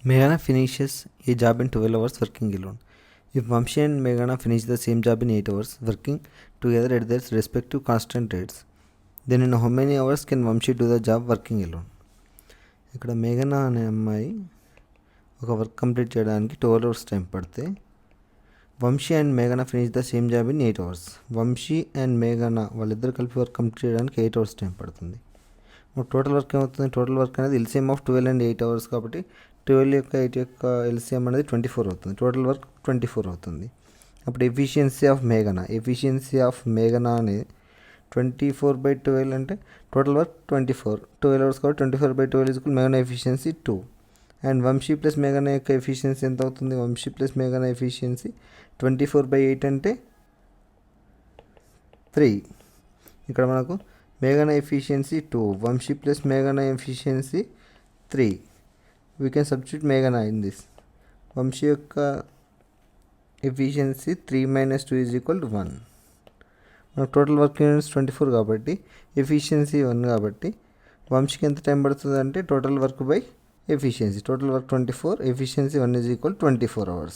Meghana finishes a job in 12 hours working alone. If Vamshi and Meghana finish the same job in 8 hours working together at their respective constant rates, then in how many hours can Vamshi do the job working alone? ఇక్కడ మేఘన అనే అమ్మాయి ఒక work complete చేయడానికి 12 hours time పడితే Vamsi and మేఘన finish the same job in 8 hours. Vamsi and మేఘన వాళ్ళిద్దరు కలిపి వర్క్ కంప్లీట్ చేయడానికి 8 అవర్స్ టైం పడుతుంది. టోటల్ వర్క్ ఏమవుతుంది? టోటల్ వర్క్ అనేది ఎల్సిఎం ఆఫ్ 12 అండ్ 8 అవర్స్ కాబట్టి 12 యొక్క 8 యొక్క ఎల్సిఎం అనేది 24 అవుతుంది. టోటల్ వర్క్ 24 అవుతుంది. అప్పుడు ఎఫిషియన్సీ ఆఫ్ మేఘన అనేది 24/12 అంటే టోటల్ వర్క్ 12 అవర్స్ కాబట్టి 24/12 ఈక్వల్ మేఘన ఎఫిషియన్సీ 2. అండ్ వంశీ ప్లస్ మేఘన యొక్క ఎఫిషియన్సీ ఎంత అవుతుంది? వంశీ ప్లస్ మేఘన ఎఫిషియన్సీ 24/8 అంటే 3. ఇక్కడ మనకు మేఘన ఎఫిషియన్సీ 2, వంశీ ప్లస్ మేఘన ఎఫిషియన్సీ 3. వీ కెన్ సబ్స్టిట్యూట్ మేఘన ఇన్ దిస్. వంశీ యొక్క ఎఫిషియన్సీ 3 - 2 = 1. మనకు టోటల్ వర్క్ యూనిట్స్ 24 కాబట్టి ఎఫిషియన్సీ 1 కాబట్టి వంశీకి ఎంత టైం పడుతుంది అంటే total work by efficiency. Total work 24, efficiency 1 = 24 hours.